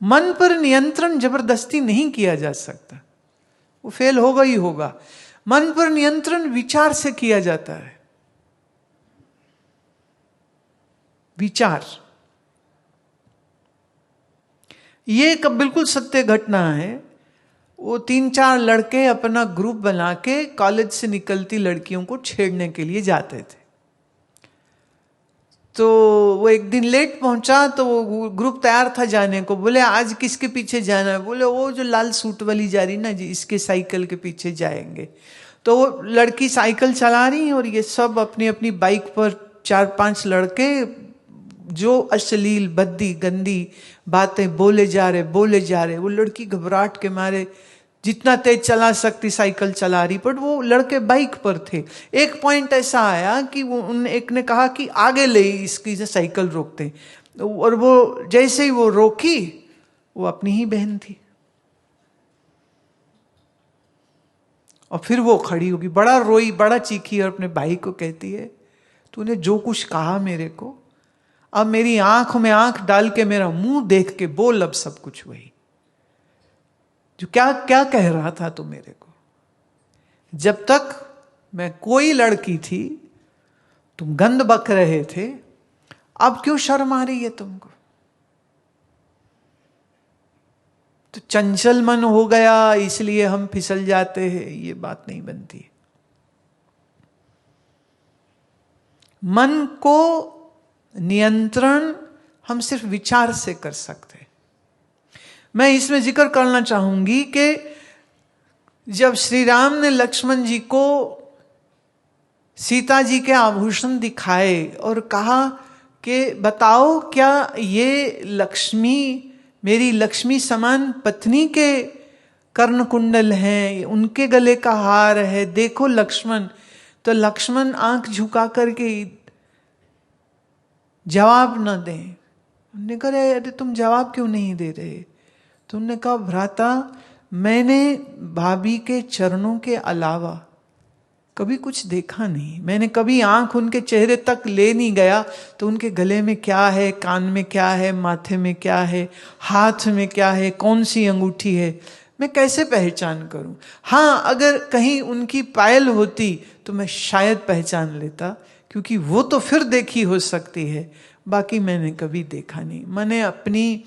मन पर नियंत्रण जबरदस्ती नहीं किया जा सकता, वो फेल होगा ही होगा। मन पर नियंत्रण विचार से किया जाता है। विचार, ये एक बिल्कुल सत्य घटना है। वो 3-4 लड़के अपना ग्रुप बना के कॉलेज से निकलती लड़कियों को छेड़ने के लिए जाते थे। तो वो एक दिन लेट पहुंचा, तो वो ग्रुप तैयार था जाने को। बोले आज किसके पीछे जाना है? बोले वो जो लाल सूट वाली जा रही ना जी, इसके साइकिल के पीछे जाएंगे। तो वो लड़की साइकिल चला रही और ये सब अपनी अपनी बाइक पर 4-5 लड़के जो अश्लील भद्दी गंदी बातें बोले जा रहे। वो लड़की घबराहट के मारे जितना तेज चला सकती साइकिल चला रही, पर वो लड़के बाइक पर थे। एक पॉइंट ऐसा आया कि वो एक ने कहा कि आगे ले इसकी से साइकिल रोकते, और वो जैसे ही वो रोकी, वो अपनी ही बहन थी। और फिर वो खड़ी होगी, बड़ा रोई, बड़ा चीखी और अपने भाई को कहती है, तूने जो कुछ कहा मेरे को, अब मेरी आंख में आंख डाल के मेरा मुंह देख के बोल अब सब कुछ वही जो क्या क्या कह रहा था तू मेरे को। जब तक मैं कोई लड़की थी तुम गंद बक रहे थे, अब क्यों शर्म आ रही है तुमको? तो चंचल मन हो गया इसलिए हम फिसल जाते हैं, ये बात नहीं बनती। मन को नियंत्रण हम सिर्फ विचार से कर सकते हैं। मैं इसमें जिक्र करना चाहूंगी कि जब श्री राम ने लक्ष्मण जी को सीता जी के आभूषण दिखाए और कहा कि बताओ क्या ये लक्ष्मी, मेरी लक्ष्मी समान पत्नी के कर्ण कुंडल हैं, उनके गले का हार है, देखो लक्ष्मण। तो लक्ष्मण आंख झुका करके जवाब न दें। उन्होंने कहा अरे तुम जवाब क्यों नहीं दे रहे? तुमने कहा भ्राता, मैंने भाभी के चरणों के अलावा कभी कुछ देखा नहीं। मैंने कभी आंख उनके चेहरे तक ले नहीं गया तो उनके गले में क्या है, कान में क्या है, माथे में क्या है, हाथ में क्या है, कौन सी अंगूठी है, मैं कैसे पहचान करूं? हाँ, अगर कहीं उनकी पायल होती तो मैं शायद पहचान लेता, क्योंकि वो तो फिर देखी हो सकती है, बाकी मैंने कभी देखा नहीं। मैंने अपनी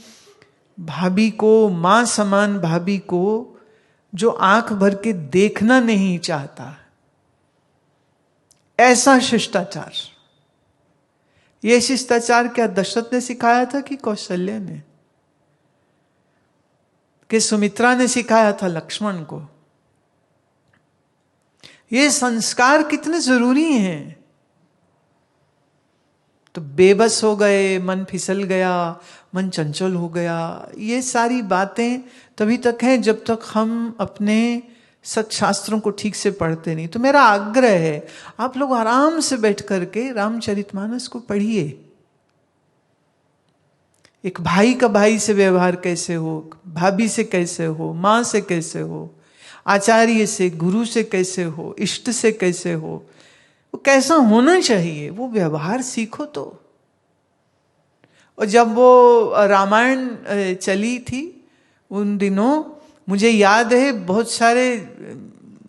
भाभी को, मां समान भाभी को जो आंख भर के देखना नहीं चाहता, ऐसा शिष्टाचार। यह शिष्टाचार क्या दशरथ ने सिखाया था कि कौशल्या ने, कि सुमित्रा ने सिखाया था लक्ष्मण को? ये संस्कार कितने जरूरी हैं। तो बेबस हो गए, मन फिसल गया, मन चंचल हो गया, ये सारी बातें तभी तक हैं जब तक हम अपने सत्शास्त्रों को ठीक से पढ़ते नहीं। तो मेरा आग्रह है आप लोग आराम से बैठ करके रामचरितमानस को पढ़िए। एक भाई का भाई से व्यवहार कैसे हो, भाभी से कैसे हो, माँ से कैसे हो, आचार्य से, गुरु से कैसे हो, इष्ट से कैसे हो, वो कैसा होना चाहिए, वो व्यवहार सीखो। तो और जब वो रामायण चली थी उन दिनों, मुझे याद है बहुत सारे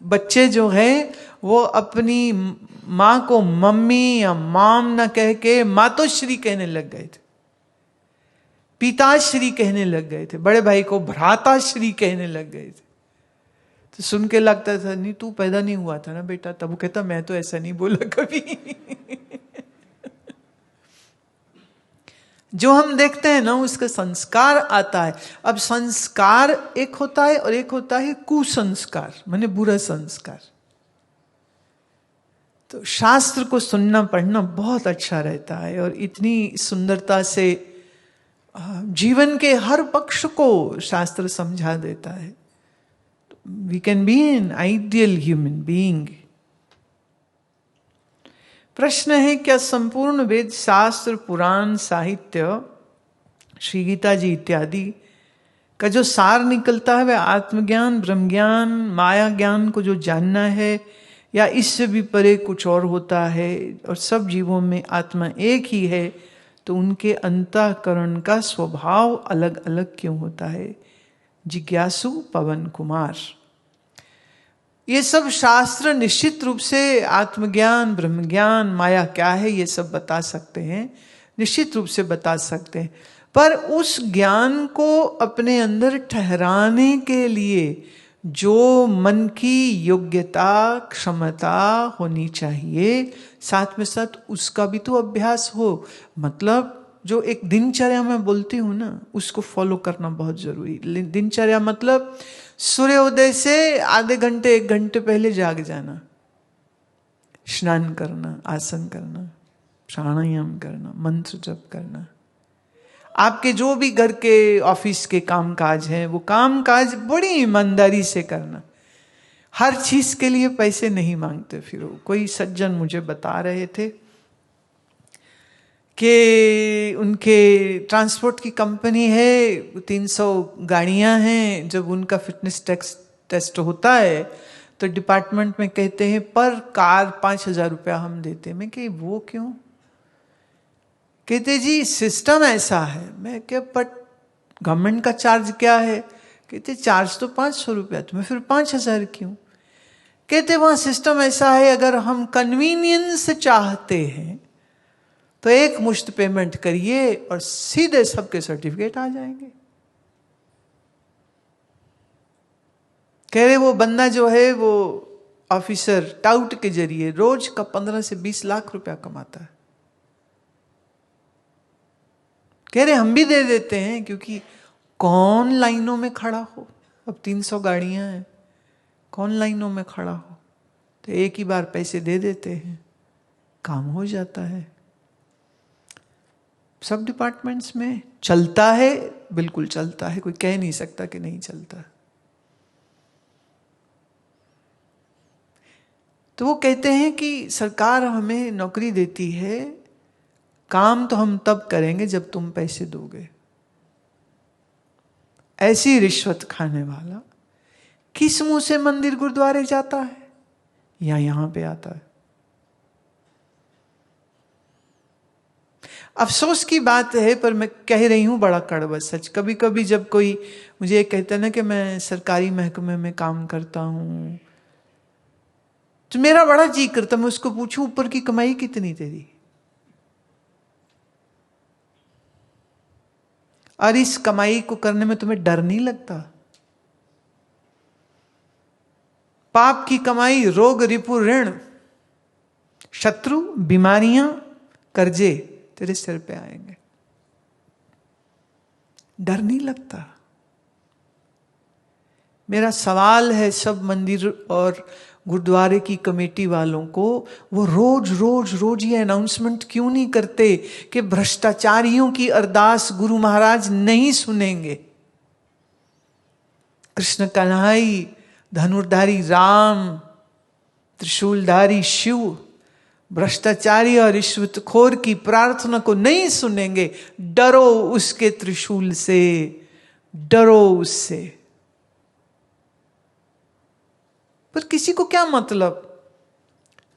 बच्चे जो हैं वो अपनी माँ को मम्मी या माम ना कह के मातोश्री कहने लग गए थे, पिताश्री कहने लग गए थे, बड़े भाई को भ्राताश्री कहने लग गए थे। तो सुन के लगता था नहीं तू पैदा नहीं हुआ था ना बेटा, तब वो कहता मैं तो ऐसा नहीं बोला कभी। जो हम देखते हैं ना उसका संस्कार आता है। अब संस्कार एक होता है और एक होता है कुसंस्कार, माने बुरा संस्कार। तो शास्त्र को सुनना पढ़ना बहुत अच्छा रहता है और इतनी सुंदरता से जीवन के हर पक्ष को शास्त्र समझा देता है। We can be an ideal human being. प्रश्न है क्या संपूर्ण वेद शास्त्र, पुराण, साहित्य, श्री गीता जी इत्यादि का जो सार निकलता है वह आत्मज्ञान, ब्रह्म ज्ञान, माया ज्ञान को जो जानना है, या इससे भी परे कुछ और होता है और सब जीवों में आत्मा एक ही है, तो उनके अंतःकरण का स्वभाव अलग अलग क्यों होता है? जिज्ञासु पवन कुमार। ये सब शास्त्र निश्चित रूप से आत्मज्ञान, ब्रह्मज्ञान, माया क्या है ये सब बता सकते हैं, निश्चित रूप से बता सकते हैं। पर उस ज्ञान को अपने अंदर ठहराने के लिए जो मन की योग्यता, क्षमता होनी चाहिए, साथ में साथ उसका भी तो अभ्यास हो। मतलब जो एक दिनचर्या में बोलती हूँ ना, उसको फॉलो करना बहुत जरूरी। दिनचर्या मतलब सूर्योदय से आधे घंटे 1 घंटे पहले जाग जाना, स्नान करना, आसन करना, प्राणायाम करना, मंत्र जप करना। आपके जो भी घर के ऑफिस के काम काज हैं, वो काम काज बड़ी ईमानदारी से करना। हर चीज के लिए पैसे नहीं मांगते। फिर कोई सज्जन मुझे बता रहे थे कि उनके ट्रांसपोर्ट की कंपनी है, 300 गाड़ियां हैं। जब उनका फिटनेस टेस्ट होता है तो डिपार्टमेंट में कहते हैं पर कार 5,000 रुपया हम देते हैं। मैं कि वो क्यों? कहते जी सिस्टम ऐसा है। मैं क्या, बट गवर्नमेंट का चार्ज क्या है? कहते चार्ज तो 500 रुपया, तुम्हें फिर 5,000 क्यों? कहते वहां सिस्टम ऐसा है, अगर हम कन्वीनियंस चाहते हैं तो एक मुश्त पेमेंट करिए और सीधे सबके सर्टिफिकेट आ जाएंगे। कह रहे वो बंदा जो है वो ऑफिसर टाउट के जरिए रोज का 15 से 20 लाख रुपया कमाता है। कह रहे हम भी दे देते हैं, क्योंकि कौन लाइनों में खड़ा हो? अब 300 गाड़ियां हैं, कौन लाइनों में खड़ा हो? तो एक ही बार पैसे दे देते हैं, काम हो जाता है। सब डिपार्टमेंट्स में चलता है, बिल्कुल चलता है, कोई कह नहीं सकता कि नहीं चलता। तो वो कहते हैं कि सरकार हमें नौकरी देती है, काम तो हम तब करेंगे जब तुम पैसे दोगे। ऐसी रिश्वत खाने वाला किस मुंह से मंदिर गुरुद्वारे जाता है या यहां पे आता है? अफसोस की बात है, पर मैं कह रही हूं बड़ा कड़वा सच। कभी कभी जब कोई मुझे कहता है ना कि मैं सरकारी महकमे में काम करता हूं, तो मेरा बड़ा जी करता मैं उसको पूछूं ऊपर की कमाई कितनी तेरी, और इस कमाई को करने में तुम्हें डर नहीं लगता? पाप की कमाई, रोग, रिपु, ऋण, शत्रु, बीमारियां, कर्जे तेरे सिर पे आएंगे, डर नहीं लगता? मेरा सवाल है सब मंदिर और गुरुद्वारे की कमेटी वालों को, वो रोज रोज रोज ये अनाउंसमेंट क्यों नहीं करते कि भ्रष्टाचारियों की अरदास गुरु महाराज नहीं सुनेंगे? कृष्ण कन्हई, धनुर्धारी राम, त्रिशूलधारी शिव भ्रष्टाचारी और रिश्वतखोर की प्रार्थना को नहीं सुनेंगे। डरो उसके त्रिशूल से, डरो उससे। पर किसी को क्या मतलब?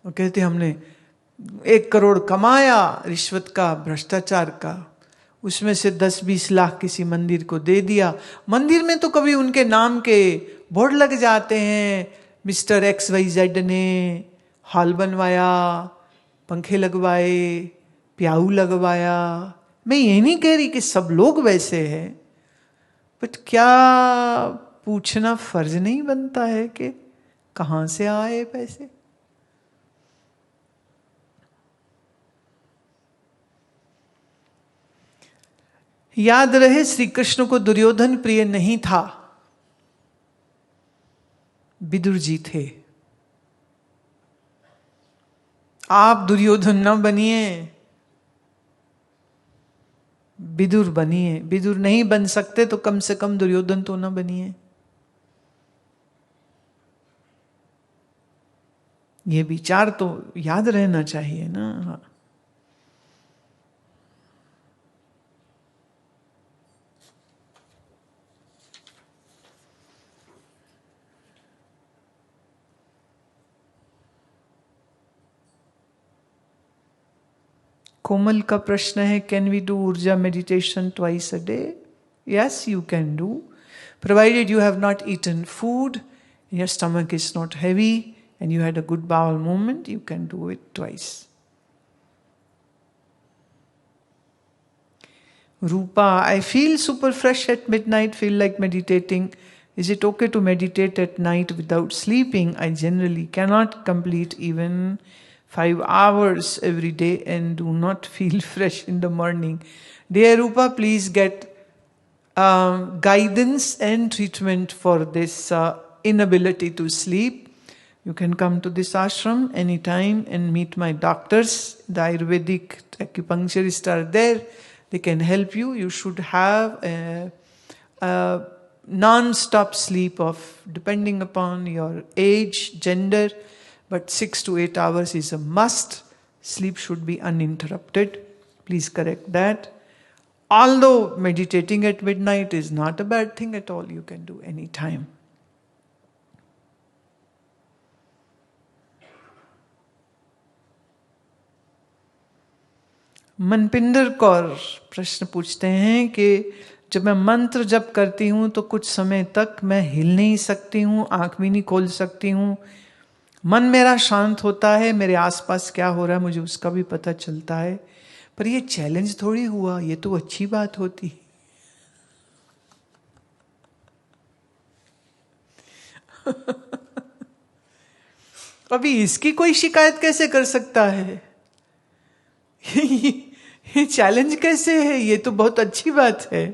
वो कहते हमने 1 करोड़ कमाया रिश्वत का, भ्रष्टाचार का, उसमें से 10-20 लाख किसी मंदिर को दे दिया। मंदिर में तो कभी उनके नाम के बोर्ड लग जाते हैं, मिस्टर XYZ ने हॉल बनवाया, पंखे लगवाए, प्याऊ लगवाया। मैं ये नहीं कह रही कि सब लोग वैसे हैं, बट क्या पूछना फर्ज नहीं बनता है कि कहां से आए पैसे? याद रहे श्री कृष्ण को दुर्योधन प्रिय नहीं था, विदुर जी थे। आप दुर्योधन न बनिए, विदुर बनिए। विदुर नहीं बन सकते तो कम से कम दुर्योधन तो न बनिए। ये विचार तो याद रहना चाहिए ना। कोमल का प्रश्न है, कैन वी डू ऊर्जा meditation twice a day? Yes, you can do, provided you have not eaten food, your stomach is not heavy, and you had a good bowel movement, you can do it twice. Rupa, I feel super fresh at midnight, feel like meditating. Is it okay to meditate at night without sleeping? I generally cannot complete even 5 hours every day and do not feel fresh in the morning. Dear Rupa, please get guidance and treatment for this inability to sleep. You can come to this ashram anytime and meet my doctors. The Ayurvedic acupuncturists are there. They can help you. You should have a non-stop sleep of, depending upon your age, gender, but 6 to 8 hours is a must. Sleep should be uninterrupted. Please correct that. Although meditating at midnight is not a bad thing at all, you can do any time. Manpinder Kaur प्रश्न पूछते हैं कि जब मैं मंत्र जप करती हूँ तो कुछ समय तक मैं हिल नहीं सकती हूँ, आंख भी नहीं खोल सकती हूँ, मन मेरा शांत होता है, मेरे आसपास क्या हो रहा है मुझे उसका भी पता चलता है, पर ये चैलेंज थोड़ी हुआ, ये तो अच्छी बात होती। अभी इसकी कोई शिकायत कैसे कर सकता है? ये चैलेंज कैसे है? ये तो बहुत अच्छी बात है।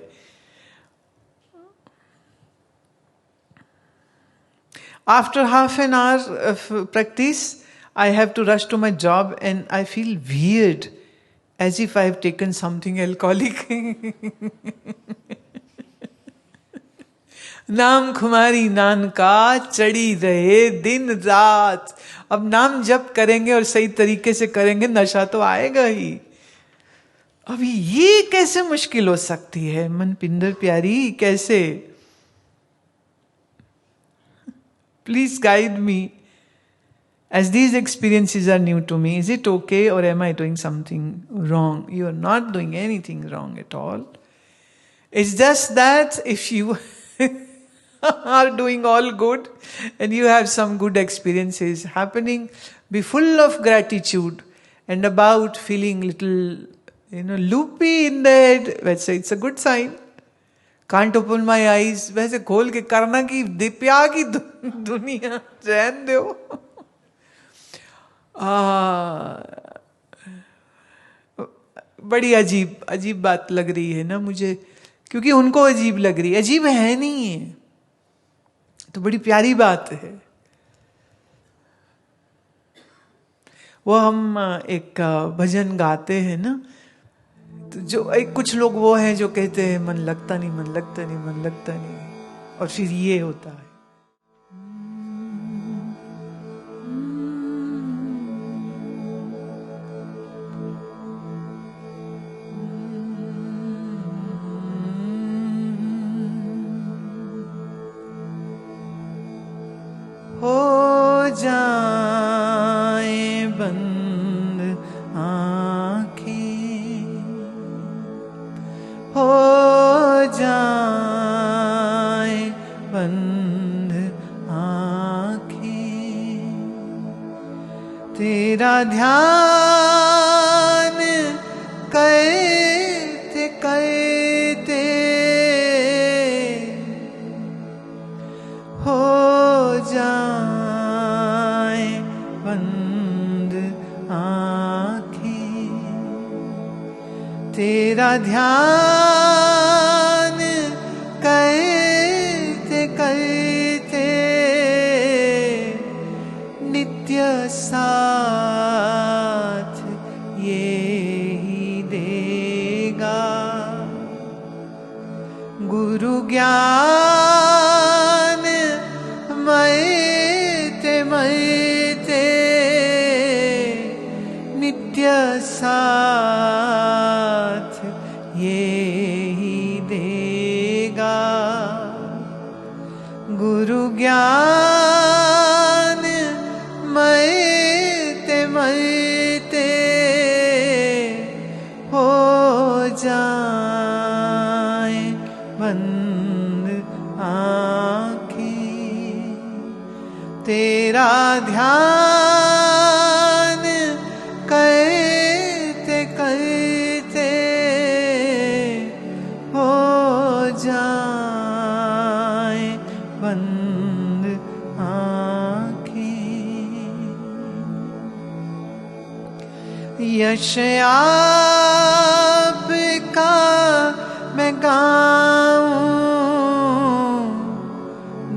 After half an hour of practice, I have to rush to my job and I feel weird, as if I have taken something alcoholic. नाम खुमारी नान का चढ़ी रहे दिन रात। अब नाम जप करेंगे और सही तरीके से करेंगे, नशा तो आएगा ही। अभी ये कैसे मुश्किल हो सकती है मनपिंदर प्यारी, कैसे? Please guide me, as these experiences are new to me. Is it okay, or am I doing something wrong? You are not doing anything wrong at all. It's just that if you are doing all good and you have some good experiences happening, be full of gratitude and about feeling little, loopy in the head. Let's say it's a good sign. Can't open my eyes. वैसे खोल के करना की दिप्या की दुनिया चैन दो। बड़ी अजीब बात लग रही है ना मुझे, क्योंकि उनको अजीब लग रही है। अजीब है नहीं है, तो बड़ी प्यारी बात है। वो हम एक भजन गाते हैं ना, तो जो एक कुछ लोग वो हैं जो कहते हैं मन लगता नहीं, मन लगता नहीं, मन लगता नहीं, और फिर ये होता है। हो जाए बंद आँखें, हो जाए बंद आँखें, तेरा ध्यान करते करते हो जाए बंद आँखें, तेरा ध्यान करते करते नित्य साथ ये ही देगा। गुरु ज्ञान मरते मरते नित्य साथ ये ही देगा। गुरु ज्ञान मरते मरते ध्यान करते करते हो जाए बंद आँखें। यश आपका मैं गाऊं,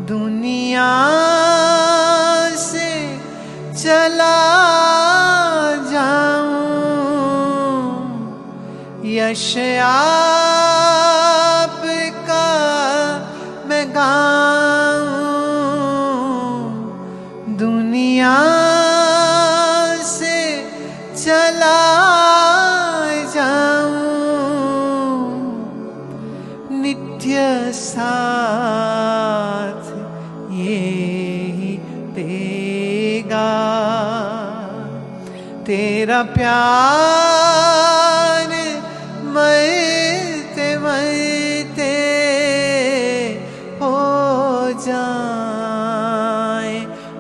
दुनिया से चला जाऊं। यश आपका मैं गाऊं, दुनिया से चला जाऊं। नित्य साथ ये ही देगा तेरा प्यार, मरते मरते हो जाए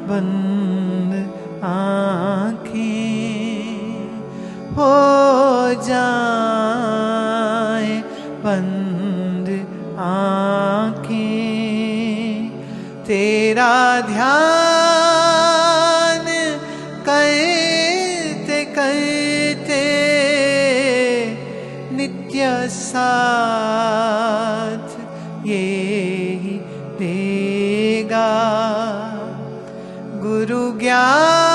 बंद आँखें, हो जाए बंद आँखें। तेरा ध्यान करते करते नित्य साथ ये ही देगा। गुरु ज्ञान